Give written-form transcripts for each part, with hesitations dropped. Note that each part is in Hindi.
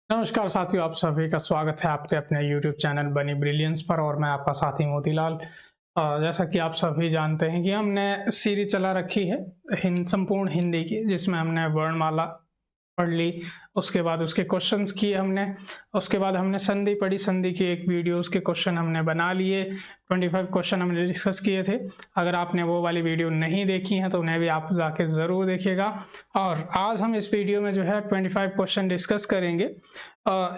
नमस्कार साथियों, आप सभी का स्वागत है आपके अपने YouTube चैनल बनी ब्रिलियंस पर। और मैं आपका साथी मोतीलाल। जैसा कि आप सभी जानते हैं कि हमने सीरीज चला रखी है संपूर्ण हिंदी की, जिसमें हमने वर्णमाला पढ़ ली, उसके बाद उसके क्वेश्चंस किए हमने, उसके बाद हमने संधि पढ़ी, संधि की एक वीडियो उसके क्वेश्चन हमने बना लिए, 25 क्वेश्चन हमने डिस्कस किए थे। अगर आपने वो वाली वीडियो नहीं देखी है तो उन्हें भी आप जाके ज़रूर देखिएगा। और आज हम इस वीडियो में जो है 25 क्वेश्चन डिस्कस करेंगे।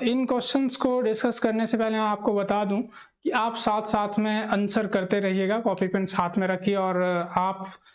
इन क्वेश्चंस को डिस्कस करने से पहले मैं आपको बता दूं कि आप साथ साथ में आंसर करते रहिएगा, कॉपी पेन साथ में रखिए, और आपको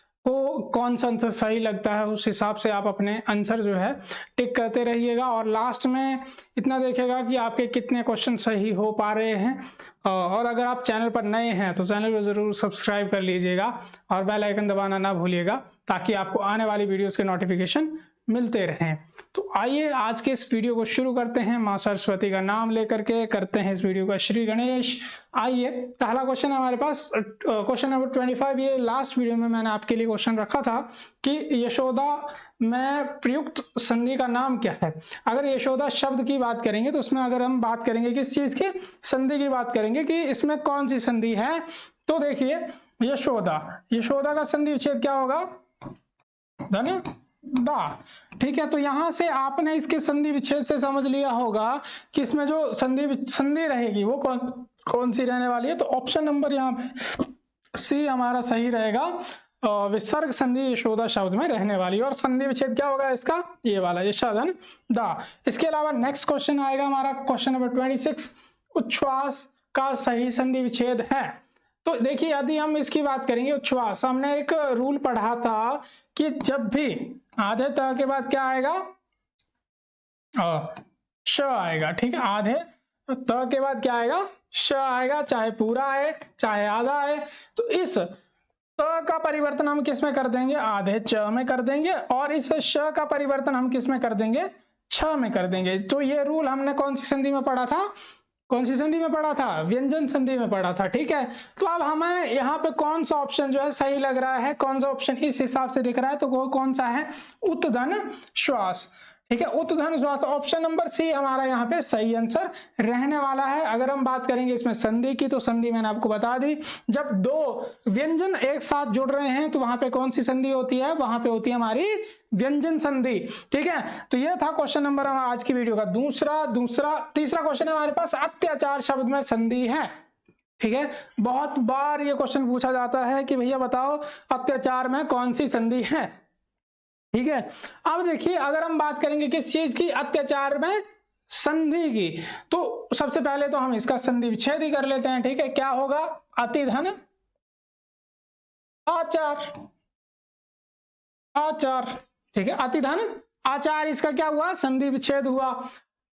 कौन सा आंसर सही लगता है उस हिसाब से आप अपने आंसर जो है टिक करते रहिएगा। और लास्ट में इतना देखेगा कि आपके कितने क्वेश्चन सही हो पा रहे हैं। और अगर आप चैनल पर नए हैं तो चैनल को ज़रूर सब्सक्राइब कर लीजिएगा और बेल आइकन दबाना ना भूलिएगा, ताकि आपको आने वाली वीडियोस के नोटिफिकेशन मिलते रहें। तो आइए आज के इस वीडियो को शुरू करते हैं। माँ सरस्वती का नाम लेकर के करते हैं इस वीडियो का श्री गणेश। आइए, पहला क्वेश्चन है हमारे पास, क्वेश्चन नंबर 25। ये लास्ट वीडियो में मैंने आपके लिए क्वेश्चन रखा था कि यशोदा में प्रयुक्त संधि का नाम क्या है। अगर यशोदा शब्द की बात करेंगे तो उसमें अगर हम बात करेंगे किस चीज की, संधि की बात करेंगे कि इसमें कौन सी संधि है, तो देखिए यशोदा का संधि विच्छेद क्या होगा, धन दा। ठीक है, तो यहां से आपने इसके संधि विच्छेद से समझ लिया होगा कि इसमें जो संधि रहेगी वो कौन सी रहने वाली है। तो ऑप्शन नंबर यहाँ पे सी हमारा सही रहेगा, विसर्ग संधि यशोदा शब्द में रहने वाली। और संधि विच्छेद क्या होगा इसका, ये वाला यशोधन दा। इसके अलावा नेक्स्ट क्वेश्चन आएगा हमारा क्वेश्चन नंबर 26, उच्छ्वास का सही संधि विच्छेद है। तो देखिए, यदि हम इसकी बात करेंगे उच्छ्वास, हमने एक रूल पढ़ा था कि जब भी आधे त के बाद क्या आएगा, श आएगा। ठीक है, आधे त के बाद क्या आएगा, श आएगा, चाहे पूरा है चाहे आधा है। तो इस त का परिवर्तन हम किस में कर देंगे, आधे च में कर देंगे, और इस श का परिवर्तन हम किस में कर देंगे, छ में कर देंगे। तो ये रूल हमने कौन सी संधि में पढ़ा था, कौन सी संधि में पढ़ा था, व्यंजन संधि में पढ़ा था। ठीक है, तो अब हमें यहाँ पे कौन सा ऑप्शन जो है सही लग रहा है, कौन सा ऑप्शन इस हिसाब से दिख रहा है, तो वो कौन सा है, उत्तधन श्वास। ठीक है, उत्तधन श्वास, ऑप्शन नंबर सी हमारा यहाँ पे सही आंसर रहने वाला है। अगर हम बात करेंगे इसमें संधि की, तो संधि मैंने आपको बता दी, जब दो व्यंजन एक साथ जुड़ रहे हैं तो वहां पे कौन सी संधि होती है, वहां पे होती है हमारी व्यंजन संधि। ठीक है, तो ये था क्वेश्चन नंबर आज की वीडियो का तीसरा क्वेश्चन है हमारे पास, अत्याचार शब्द में संधि है। ठीक है, बहुत बार ये क्वेश्चन पूछा जाता है कि भैया बताओ अत्याचार में कौन सी संधि है। ठीक है, अब देखिए, अगर हम बात करेंगे किस चीज की, अत्याचार में संधि की, तो सबसे पहले तो हम इसका संधि विच्छेद ही कर लेते हैं। ठीक है, क्या होगा, अतिधन आचार, आचार। ठीक है, अतिधन आचार, इसका क्या हुआ, संधि विच्छेद हुआ।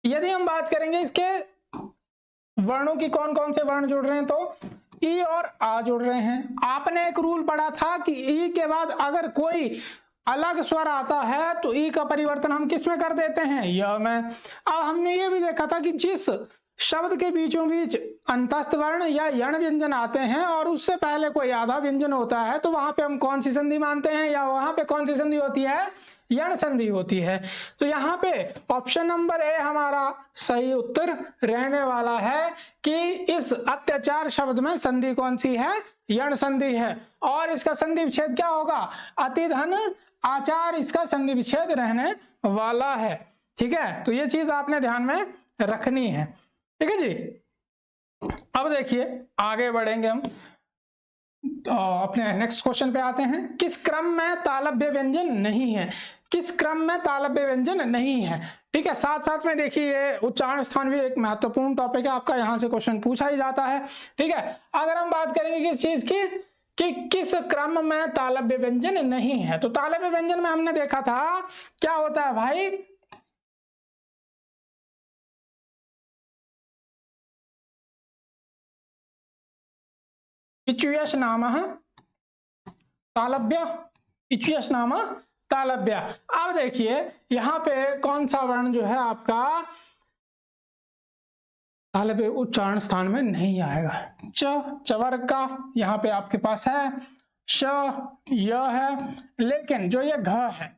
यदि हम बात करेंगे इसके वर्णों की, कौन कौन से वर्ण जुड़ रहे हैं, तो ई और आ जुड़ रहे हैं। आपने एक रूल पढ़ा था कि ई के बाद अगर कोई अलग स्वर आता है तो ई का परिवर्तन हम किस में कर देते हैं, य में। अब हमने ये भी देखा था कि जिस शब्द के बीचों बीच अंतस्थ वर्ण या यण व्यंजन आते हैं और उससे पहले कोई आधा व्यंजन होता है, तो वहां पे हम कौन सी संधि मानते हैं, या वहां पे कौन सी संधि होती है, यण संधि होती है। तो यहाँ पे ऑप्शन नंबर ए हमारा सही उत्तर रहने वाला है कि इस अत्याचार शब्द में संधि कौन सी है, यण संधि है। और इसका संधि विच्छेद क्या होगा, अतिधन आचार, इसका संधि विच्छेद रहने वाला है। ठीक है, तो ये चीज आपने ध्यान में रखनी है। ठीक है जी, अब देखिए आगे बढ़ेंगे हम, तो अपने नेक्स्ट क्वेश्चन पे आते हैं। किस क्रम में तालव्य व्यंजन नहीं है, किस क्रम में तालव्य व्यंजन नहीं है। ठीक है, साथ साथ में देखिए उच्चारण स्थान भी एक महत्वपूर्ण टॉपिक है आपका, यहां से क्वेश्चन पूछा ही जाता है। ठीक है, अगर हम बात करेंगे किस चीज की, कि किस क्रम में तालव्य व्यंजन नहीं है, तो तालव्य व्यंजन में हमने देखा था क्या होता है भाई, इच्युयश नाम तालव्य, इच्युयश नाम तालव्य। अब देखिए यहाँ पे कौन सा वर्ण जो है आपका तालव्य उच्चारण स्थान में नहीं आएगा, चवर्ग का यहाँ पे आपके पास है, श य है, लेकिन जो ये घ है,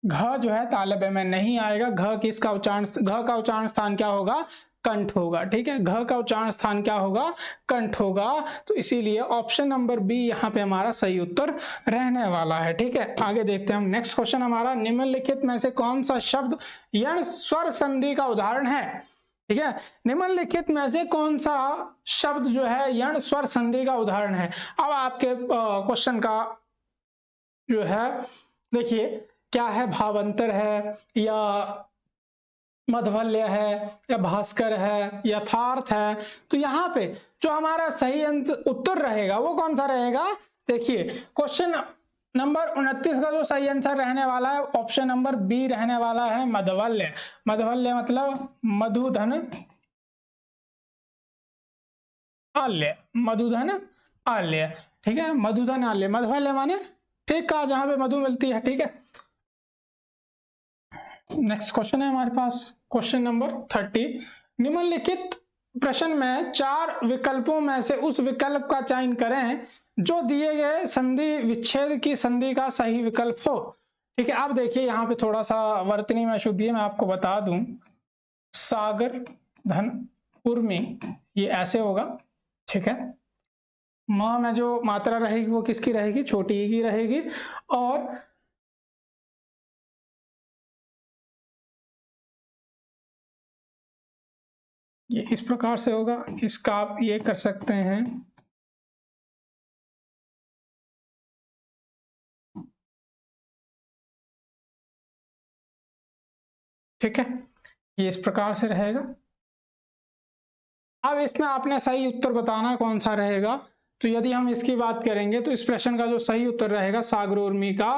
घ जो है तालव्य में नहीं आएगा। घ का उच्चारण स्थान क्या होगा? कंठ होगा। ठीक है, घ का उच्चारण स्थान क्या होगा? कंठ होगा। तो इसीलिए ऑप्शन नंबर बी यहाँ पे हमारा सही उत्तर रहने वाला है। ठीक है, आगे देखते हैं हम। नेक्स्ट क्वेश्चन हमारा, निम्नलिखित में से कौन सा शब्द यण स्वर संधि का उदाहरण है? ठीक है, निम्नलिखित में से कौन सा शब्द जो है यण स्वर संधि का उदाहरण है? अब आपके क्वेश्चन का जो है देखिए क्या है, भावांतर है या मधवल्य है या भास्कर है, यथार्थ है? तो यहाँ पे जो हमारा सही उत्तर रहेगा वो कौन सा रहेगा? देखिए क्वेश्चन नंबर 29 का जो सही आंसर रहने वाला है ऑप्शन नंबर बी रहने वाला है, मधवल्य। मधवल्य मतलब मधुधन आल्य, मधुधन आल्य। ठीक है, मधुधन आल्य, मधवल्य माने ठीक कहा, जहां पे मधु मिलती है। ठीक है, नेक्स्ट क्वेश्चन है हमारे पास, क्वेश्चन नंबर 30। निम्नलिखित प्रश्न में 4 विकल्पों में से उस विकल्प का चयन करें जो दिए गए संधि विच्छेद की संधि का सही विकल्प हो। ठीक है, अब देखिए यहाँ पे थोड़ा सा वर्तनी में अशुद्धि है, मैं आपको बता दूं। सागर धन उर्मी, ये ऐसे होगा। ठीक है, म में जो मात्रा रहेगी वो किसकी रहेगी? छोटी ई की रहेगी। और ये इस प्रकार से होगा, इसका आप ये कर सकते हैं। ठीक है, ये इस प्रकार से रहेगा। अब इसमें आपने सही उत्तर बताना कौन सा रहेगा। तो यदि हम इसकी बात करेंगे तो इस प्रश्न का जो सही उत्तर रहेगा सागर उर्मी का,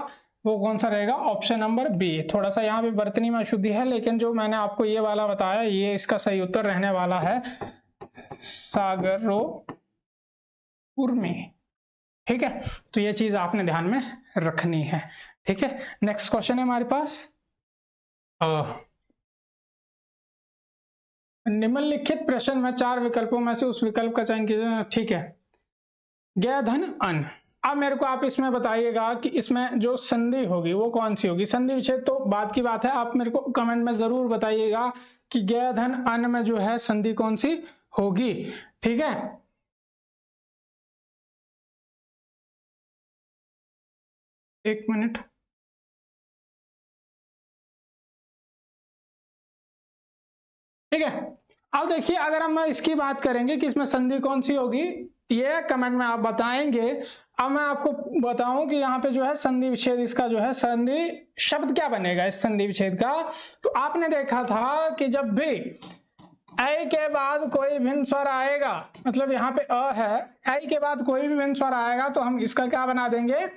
वो कौन सा रहेगा? Option number B. थोड़ा सा यहाँ पे वर्तनी में अशुद्धि है, लेकिन जो मैंने आपको ये वाला बताया ये इसका सही उत्तर रहने वाला है, सागरो उर्मी। ठीक है, तो ये चीज आपने ध्यान में रखनी है। ठीक है, नेक्स्ट क्वेश्चन है हमारे पास, निम्नलिखित प्रश्न में 4 विकल्पों में से उस विकल्प का चयन कीजिए। ठीक है, ज्ञ धन अन। अब मेरे को आप इसमें बताइएगा कि इसमें जो संधि होगी वो कौन सी होगी। संधि विच्छेद तो बात की बात है, आप मेरे को कमेंट में जरूर बताइएगा कि ज्ञ धन अन में जो है संधि कौन सी होगी। ठीक है, एक मिनट। ठीक है, अब देखिए अगर हम इसकी बात करेंगे कि इसमें संधि कौन सी होगी, ये कमेंट में आप बताएंगे। अब मैं आपको बताऊं कि यहाँ पे जो है संधि विच्छेद, इसका जो है संधि शब्द क्या बनेगा इस संधि विच्छेद का। तो आपने देखा था कि जब भी ऐ के बाद कोई भिन्न स्वर आएगा, मतलब यहाँ पे अ है, ऐ के बाद कोई भी भिन्न स्वर आएगा तो हम इसका क्या बना देंगे?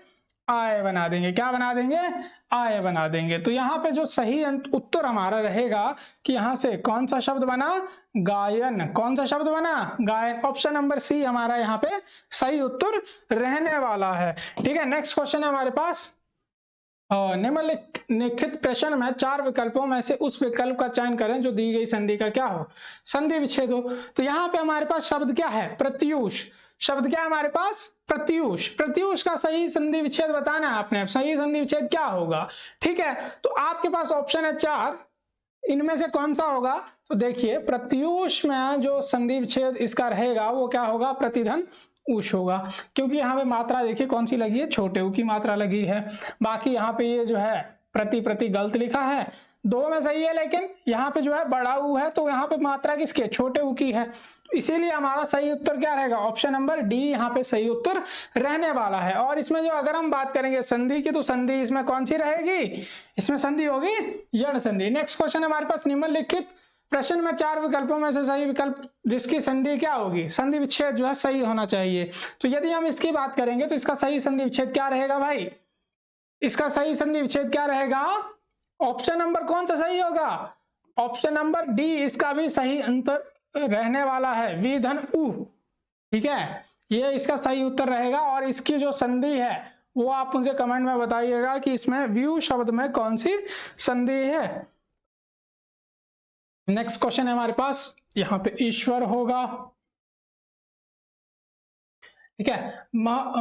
आय बना देंगे। क्या बना देंगे? आय बना देंगे। तो यहाँ पे जो सही उत्तर हमारा रहेगा कि यहाँ से कौन सा शब्द बना? गायन। कौन सा शब्द बना? गायन। ऑप्शन नंबर सी हमारा यहाँ पे सही उत्तर रहने वाला है। ठीक है, नेक्स्ट क्वेश्चन है हमारे पास, निम्नलिखित प्रश्न में 4 विकल्पों में से उस विकल्प का चयन करें जो दी गई संधि का क्या हो? संधि विच्छेद हो। तो यहाँ पे हमारे पास शब्द क्या है? प्रत्यूष। शब्द क्या है हमारे पास? प्रत्यूष। प्रत्यूष का सही संधि विच्छेद बताना है आपने। सही संधि विच्छेद क्या होगा? ठीक है, तो आपके पास ऑप्शन है 4, इनमें से कौन सा होगा? तो देखिए प्रत्यूष में जो संधि विच्छेद इसका रहेगा वो क्या होगा? प्रतिधन उष होगा, क्योंकि यहाँ पे मात्रा देखिए कौन सी लगी है? छोटे ऊ की मात्रा लगी है। बाकी यहाँ पे ये जो है प्रति गलत लिखा है, 2 में सही है, लेकिन यहाँ पे जो है बड़ा ऊ है, तो यहाँ पे मात्रा किसकी है? छोटे ऊ की है। इसीलिए हमारा सही उत्तर क्या रहेगा? ऑप्शन नंबर डी यहाँ पे सही उत्तर रहने वाला है। और इसमें जो अगर हम बात करेंगे संधि की, तो संधि इसमें कौन सी रहेगी? इसमें संधि होगी यण संधि। नेक्स्ट क्वेश्चन हमारे पास, निम्नलिखित प्रश्न में 4 विकल्पों में से सही विकल्प जिसकी संधि क्या होगी? संधि विच्छेद जो है सही होना चाहिए। तो यदि हम इसकी बात करेंगे तो इसका सही संधि विच्छेद क्या रहेगा भाई? इसका सही संधि विच्छेद क्या रहेगा? ऑप्शन नंबर कौन सा सही होगा? ऑप्शन नंबर डी इसका भी सही अंतर रहने वाला है, वी धन उ। ठीक है, ये इसका सही उत्तर रहेगा। और इसकी जो संधि है वो आप मुझे कमेंट में बताइएगा कि इसमें व्यू शब्द में कौन सी संधि है। नेक्स्ट क्वेश्चन है हमारे पास, यहां पे ईश्वर होगा। ठीक है।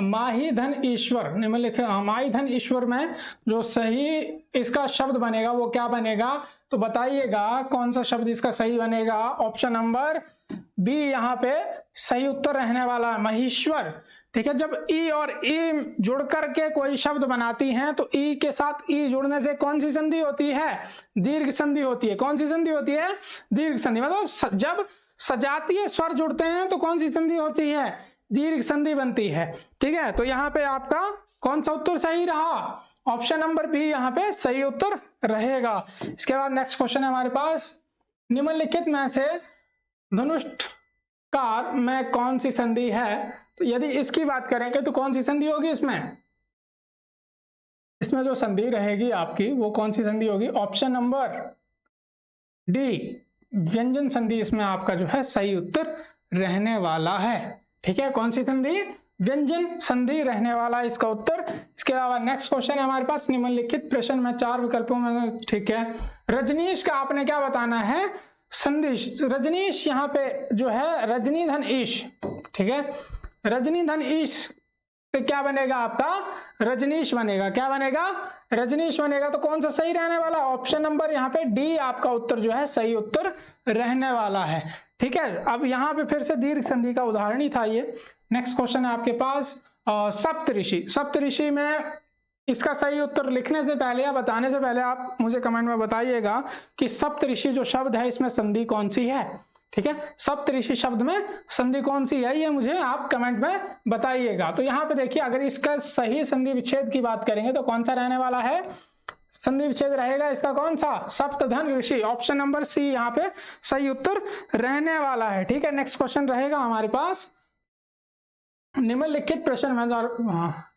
माही धन ईश्वर, निम्नलिखित माही धन ईश्वर में जो सही इसका शब्द बनेगा वो क्या बनेगा, तो बताइएगा कौन सा शब्द इसका सही बनेगा। ऑप्शन नंबर बी यहाँ पे सही उत्तर रहने वाला है, महेश्वर। ठीक है, जब ई और ई जुड़ करके कोई शब्द बनाती हैं तो ई के साथ ई जुड़ने से कौन सी संधि होती है, दीर्घ संधि होती है। कौन सी संधि होती है, दीर्घ संधि। मतलब जब सजातीय स्वर जुड़ते हैं तो कौन सी संधि होती है, दीर्घ संधि बनती है। ठीक है, तो यहाँ पे आपका कौन सा उत्तर सही रहा, ऑप्शन नंबर बी यहाँ पे सही उत्तर रहेगा। इसके बाद नेक्स्ट क्वेश्चन है हमारे पास, निम्नलिखित में से धनुष्कार में कौन सी संधि है। तो यदि इसकी बात करेंगे तो कौन सी संधि होगी इसमें, इसमें जो संधि रहेगी आपकी वो कौन सी संधि होगी, ऑप्शन नंबर डी व्यंजन संधि इसमें आपका जो है सही उत्तर रहने वाला है। ठीक है, कौन सी संधि, व्यंजन संधि रहने वाला है इसका उत्तर। इसके अलावा नेक्स्ट क्वेश्चन है हमारे पास, निम्नलिखित प्रश्न में 4 विकल्पों में, ठीक है, रजनीश का आपने क्या बताना है, संधि। रजनीश यहाँ पे जो है रजनी धन ईश, ठीक है, रजनी धन ईश से क्या बनेगा आपका, रजनीश बनेगा। क्या बनेगा, रजनीश बनेगा। तो कौन सा सही रहने वाला, ऑप्शन नंबर यहाँ पे डी आपका उत्तर जो है सही उत्तर रहने वाला है। ठीक है, अब यहाँ पे फिर से दीर्घ संधि का उदाहरण ही था ये। नेक्स्ट क्वेश्चन है आपके पास, सप्तऋषि। सप्तऋषि में इसका सही उत्तर लिखने से पहले या बताने से पहले आप मुझे कमेंट में बताइएगा कि सप्तऋषि जो शब्द है इसमें संधि कौन सी है। ठीक है, सप्तऋषि शब्द में संधि कौन सी है ये मुझे आप कमेंट में बताइएगा। तो यहाँ पे देखिए, अगर इसका सही संधि विच्छेद की बात करेंगे तो कौन सा रहने वाला है, संधि विच्छेद रहेगा इसका कौन सा, सप्तधन ऋषि। ऑप्शन नंबर सी यहाँ पे सही उत्तर रहने वाला है। ठीक है, नेक्स्ट क्वेश्चन रहेगा हमारे पास, निम्नलिखित प्रश्न में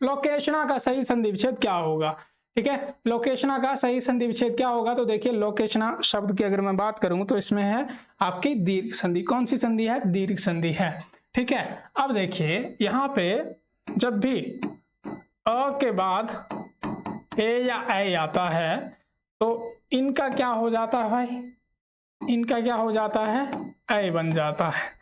लोकेशना का सही संधि विच्छेद क्या होगा। ठीक है, लोकेशना का सही संधि विच्छेद क्या होगा, तो देखिए लोकेशना शब्द की अगर मैं बात करूं तो इसमें है आपकी दीर्घ संधि। कौन सी संधि है, दीर्घ संधि है। ठीक है, अब देखिए यहाँ पे जब भी अ के बाद ए या ऐ आता है तो इनका क्या हो जाता है भाई, इनका क्या हो जाता है, ऐ बन जाता है।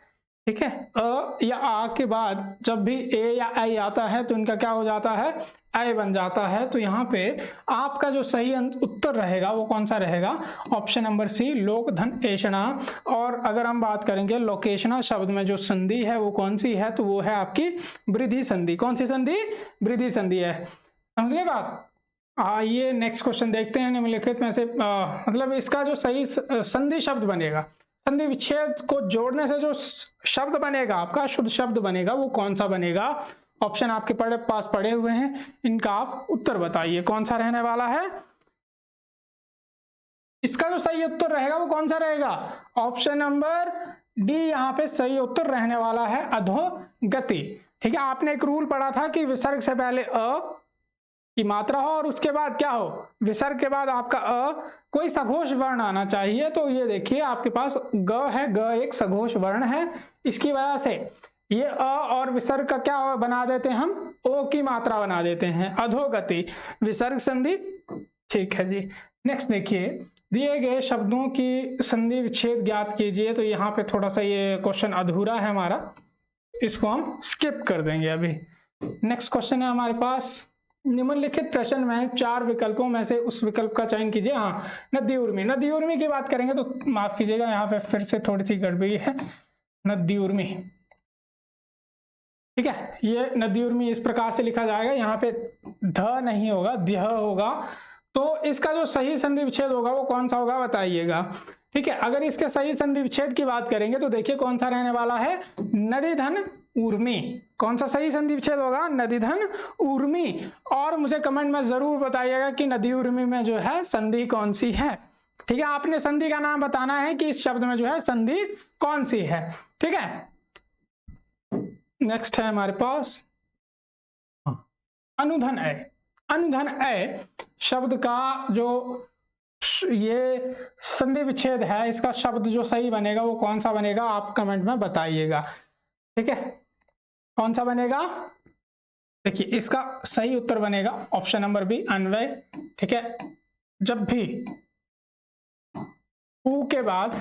ठीक है, अ या आ के बाद जब भी ए या ऐ आता है तो इनका क्या हो जाता है, ऐ बन जाता है। तो यहाँ पे आपका जो सही उत्तर रहेगा वो कौन सा रहेगा, ऑप्शन नंबर सी लोक धन एषणा। और अगर हम बात करेंगे लोकेशना शब्द में जो संधि है वो कौन सी है, तो वो है आपकी वृद्धि संधि। कौन सी संधि, वृद्धि संधि है। समझ गए बात। आइए नेक्स्ट क्वेश्चन देखते हैं, निम्नलिखित में से मतलब इसका जो सही संधि शब्द बनेगा, संधि विच्छेद को जोड़ने से जो शब्द बनेगा आपका, शुद्ध शब्द बनेगा, वो कौन सा बनेगा। ऑप्शन आपके पास पड़े हुए हैं, इनका आप उत्तर बताइए कौन सा रहने वाला है। इसका जो सही उत्तर रहेगा वो कौन सा रहेगा, ऑप्शन नंबर डी यहाँ पे सही उत्तर रहने वाला है, अधोगति। ठीक है, आपने एक रूल पढ़ा था कि विसर्ग से पहले अ की मात्रा हो और उसके बाद क्या हो, विसर्ग के बाद आपका अ कोई सघोष वर्ण आना चाहिए। तो ये देखिए आपके पास ग है, ग एक सघोष वर्ण है, इसकी वजह से ये अ और विसर्ग का क्या बना देते हैं हम, ओ की मात्रा बना देते हैं, अधोगति, विसर्ग संधि। ठीक है जी, नेक्स्ट देखिए, दिए गए शब्दों की संधि विच्छेद ज्ञात कीजिए। तो यहाँ पे थोड़ा सा ये क्वेश्चन अधूरा है हमारा, इसको हम स्किप कर देंगे अभी। नेक्स्ट क्वेश्चन है हमारे पास, निम्नलिखित प्रश्न में 4 विकल्पों में से उस विकल्प का चयन कीजिए। हाँ, नदी उर्मी। नदी उर्मी की बात करेंगे तो माफ कीजिएगा यहाँ पे फिर से थोड़ी सी गड़बड़ी है, नदी उर्मी। ठीक है, ये नदी उर्मी इस प्रकार से लिखा जाएगा, यहाँ पे ध नहीं होगा, द्य होगा। तो इसका जो सही संधि विच्छेद होगा वो कौन सा होगा बताइएगा। ठीक है, अगर इसके सही संधि विच्छेद की बात करेंगे तो देखिए कौन सा रहने वाला है, नदी धन उर्मी। कौन सा सही संधि विच्छेद होगा, नदी धन उर्मी। और मुझे कमेंट में जरूर बताइएगा कि नदी उर्मी में जो है संधि कौन सी है। ठीक है, आपने संधि का नाम बताना है कि इस शब्द में जो है संधि कौन सी है। ठीक है, नेक्स्ट है हमारे पास अनुधन ऐ। अनुधन ऐ शब्द का जो ये संधि विच्छेद है, इसका शब्द जो सही बनेगा वो कौन सा बनेगा, आप कमेंट में बताइएगा। ठीक है, कौन सा बनेगा, देखिए इसका सही उत्तर बनेगा ऑप्शन नंबर बी अन्वय। ठीक है, जब भी ऊ के बाद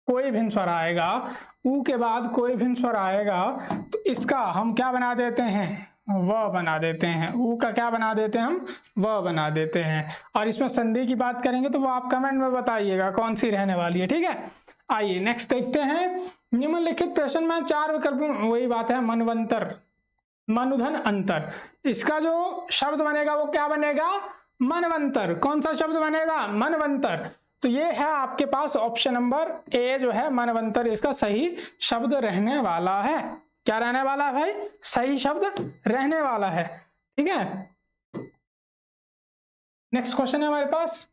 कोई भिन्न स्वर आएगा, ऊ के बाद कोई भिन्न स्वर आएगा तो इसका हम क्या बना देते हैं, व बना देते हैं। ऊ का क्या बना देते हैं हम, व बना देते हैं। और इसमें संधि की बात करेंगे तो वो आप कमेंट में बताइएगा कौन सी रहने वाली है, ठीक है। आइए नेक्स्ट देखते हैं। निम्नलिखित प्रश्न में 4 विकल्प, वही बात है, मनवंतर, मनुधन अंतर, इसका जो शब्द बनेगा वो क्या बनेगा, मनवंतर। कौन सा शब्द बनेगा, मनवंतर। तो ये है आपके पास ऑप्शन नंबर ए जो है मनवंतर, इसका सही शब्द रहने वाला है। क्या रहने वाला है भाई, सही शब्द रहने वाला है, ठीक है। नेक्स्ट क्वेश्चन है हमारे पास,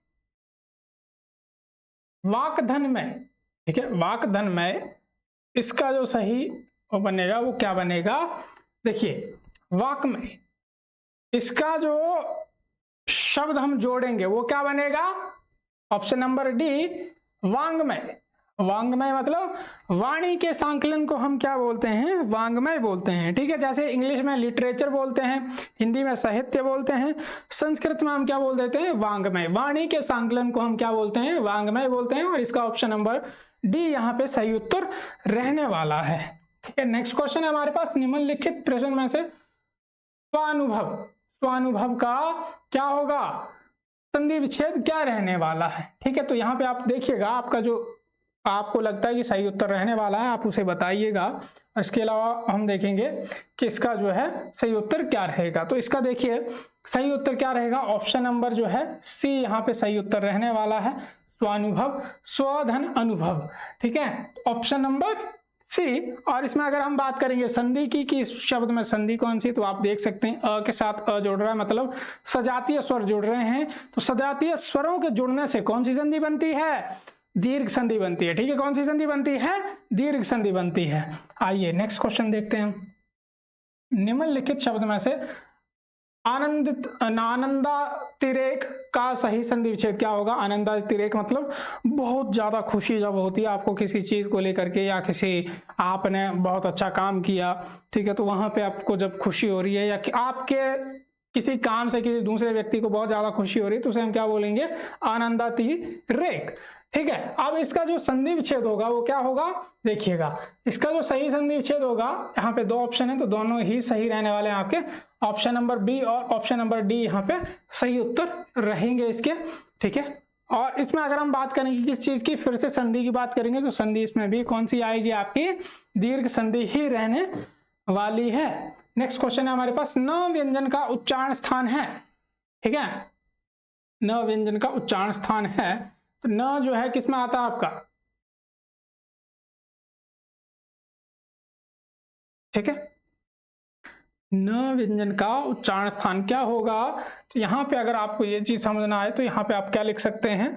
वाकधन में, ठीक है, वाकधन में इसका जो सही वो बनेगा वो क्या बनेगा, देखिए वाक में इसका जो शब्द हम जोड़ेंगे वो क्या बनेगा, ऑप्शन नंबर डी, वांग्मय। वांग्मय मतलब वाणी के संकलन को हम क्या बोलते हैं, वांग्मय बोलते हैं, ठीक है। जैसे इंग्लिश में लिटरेचर बोलते हैं, हिंदी में साहित्य बोलते हैं, संस्कृत में हम क्या बोल देते हैं, वांग्मय। वाणी के संकलन को हम क्या बोलते हैं, वांग्मय बोलते हैं। और इसका ऑप्शन नंबर डी यहाँ पे सही उत्तर रहने वाला है, ठीक है। नेक्स्ट क्वेश्चन है हमारे पास, निम्नलिखित प्रश्न में से स्वानुभव, स्वानुभव का क्या होगा, संधि विच्छेद क्या रहने वाला है, ठीक है। तो यहाँ पे आप देखिएगा, आपका जो आपको लगता है कि सही उत्तर रहने वाला है आप उसे बताइएगा। इसके अलावा हम देखेंगे कि इसका जो है सही उत्तर क्या रहेगा। तो इसका देखिए सही उत्तर क्या रहेगा, ऑप्शन नंबर जो है सी यहाँ पे सही उत्तर रहने वाला है, स्वानुभव, स्वधन अनुभव, ठीक है, ऑप्शन नंबर सी। और इसमें अगर हम बात करेंगे संधि की कि इस शब्द में संधि कौन सी, तो आप देख सकते हैं अ के साथ अ जुड़ रहा है, मतलब सजातीय स्वर जुड़ रहे हैं। तो सजातीय स्वरों के जुड़ने से कौन सी संधि बनती है, दीर्घ संधि बनती है, ठीक है। कौन सी संधि बनती है, दीर्घ संधि बनती है। आइए नेक्स्ट क्वेश्चन देखते हैं। निम्नलिखित शब्द में से आनंदित, आनंदातिरेक का सही संधि विच्छेद क्या होगा। आनंदातिरेक मतलब बहुत ज्यादा खुशी जब होती है आपको किसी चीज को लेकर के, या किसी आपने बहुत अच्छा काम किया, ठीक है, तो वहां पे आपको जब खुशी हो रही है, या कि आपके किसी काम से किसी दूसरे व्यक्ति को बहुत ज्यादा खुशी हो रही है, तो उसे हम क्या बोलेंगे, आनंदातिरेक, ठीक है। अब इसका जो संधि विच्छेद होगा वो क्या होगा, देखिएगा इसका जो सही संधि विच्छेद होगा, यहाँ पे 2 ऑप्शन है तो दोनों ही सही रहने वाले हैं आपके, ऑप्शन नंबर बी और ऑप्शन नंबर डी यहाँ पे सही उत्तर रहेंगे इसके, ठीक है। और इसमें अगर हम बात करेंगे किस चीज की, फिर से संधि की बात करेंगे, तो संधि इसमें भी कौन सी आएगी, आपकी दीर्घ संधि ही रहने वाली है। नेक्स्ट क्वेश्चन है हमारे पास, न व्यंजन का उच्चारण स्थान है, ठीक है, न व्यंजन का उच्चारण स्थान है, तो न जो है किसमें आता है आपका, ठीक है, न व्यंजन का उच्चारण स्थान क्या होगा। तो यहां पे अगर आपको ये चीज समझना है तो यहां पे आप क्या लिख सकते हैं,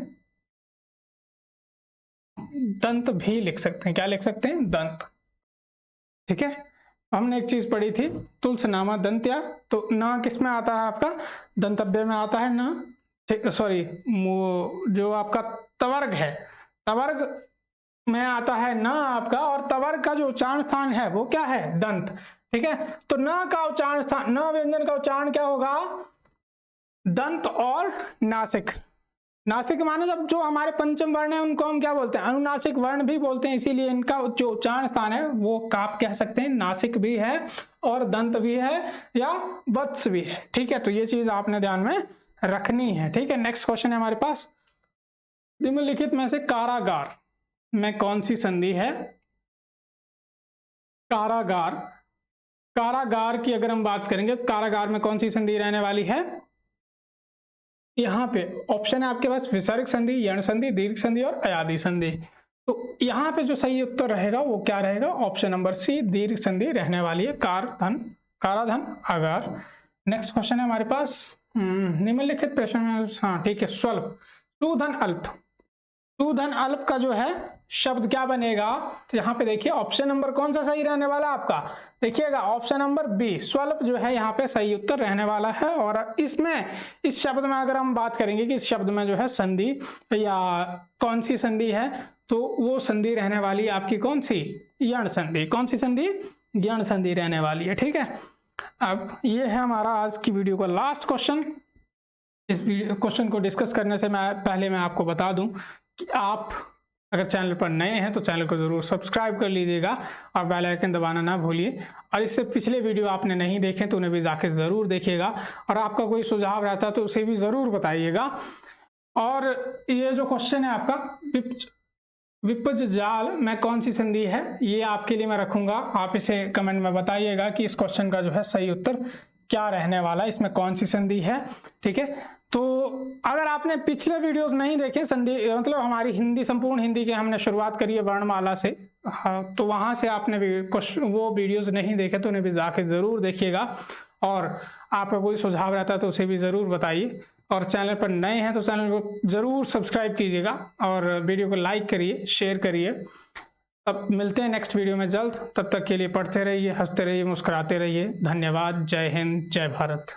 दंत भी लिख सकते हैं। क्या लिख सकते हैं, दंत, ठीक है। हमने एक चीज पढ़ी थी तुलसनामा दंत्या, तो न किस में आता है आपका, दंतव्य में आता है न, ठीक, सॉरी जो आपका तवर्ग है, तवर्ग में आता है न आपका, और तवर्ग का जो उच्चारण स्थान है वो क्या है, दंत, ठीक है। तो न का उच्चारण स्थान, न व्यंजन का उच्चारण क्या होगा, दंत और नासिक। नासिक माने जब जो हमारे पंचम वर्ण है उनको हम क्या बोलते हैं, अनुनासिक वर्ण भी बोलते हैं, इसीलिए इनका जो उच्चारण स्थान है वो आप कह सकते हैं नासिक भी है और दंत भी है या वत्स भी है, ठीक है। तो ये चीज आपने ध्यान में रखनी है, ठीक है। नेक्स्ट क्वेश्चन है हमारे पास, निम्नलिखित में से कारागार में कौन सी संधि है, कारागार, कारागार की अगर हम बात करेंगे, कारागार में कौन सी संधि रहने वाली है, यहाँ पे ऑप्शन है आपके पास विसर्ग संधि, यण संधि, दीर्घ संधि और अयादि संधि। तो यहाँ पे जो सही उत्तर रहेगा वो क्या रहेगा, ऑप्शन नंबर सी, दीर्घ संधि रहने वाली है, कारधन, काराधन आगार। नेक्स्ट क्वेश्चन है हमारे पास, निम्नलिखित प्रश्न में, हाँ ठीक है, स्वल्प, सुधन अल्प, सुधन अल्प का जो है शब्द क्या बनेगा। तो यहाँ पे देखिए ऑप्शन नंबर कौन सा सही रहने वाला आपका, देखिएगा ऑप्शन नंबर बी, स्वल्प जो है यहाँ पे सही उत्तर रहने वाला है। और इसमें इस शब्द में अगर हम बात करेंगे कि इस शब्द में जो है संधि या कौन सी संधि है, तो वो संधि रहने वाली आपकी कौन सी, यण संधि। कौन सी संधि, यण संधि रहने वाली है, ठीक है। अब ये है हमारा आज की वीडियो का लास्ट क्वेश्चन। इस क्वेश्चन को डिस्कस करने से पहले मैं आपको बता दूं कि आप अगर चैनल पर नए हैं तो चैनल को ज़रूर सब्सक्राइब कर लीजिएगा और बेल आइकन दबाना ना भूलिए। और इससे पिछले वीडियो आपने नहीं देखे तो उन्हें भी जाके ज़रूर देखिएगा, और आपका कोई सुझाव रहता है तो उसे भी ज़रूर बताइएगा। और ये जो क्वेश्चन है आपका विपज जाल में कौन सी संधि है, ये आपके लिए मैं रखूंगा। आप इसे कमेंट में बताइएगा कि इस क्वेश्चन का जो है सही उत्तर क्या रहने वाला है, इसमें कौन सी संधि है। ठीक है, तो अगर आपने पिछले वीडियोस नहीं देखे, संधि मतलब हमारी हिंदी संपूर्ण हिंदी के हमने शुरुआत करी है वर्णमाला से, हाँ, तो वहां से आपने भी वो वीडियोस नहीं देखे तो उन्हें भी जाके ज़रूर देखिएगा। और आपका कोई सुझाव रहता है तो उसे भी ज़रूर बताइए। और चैनल पर नए हैं तो चैनल को ज़रूर सब्सक्राइब कीजिएगा और वीडियो को लाइक करिए, शेयर करिए। अब मिलते हैं नेक्स्ट वीडियो में जल्द, तब तक के लिए पढ़ते रहिए, हंसते रहिए, मुस्कुराते रहिए। धन्यवाद। जय हिंद, जय भारत।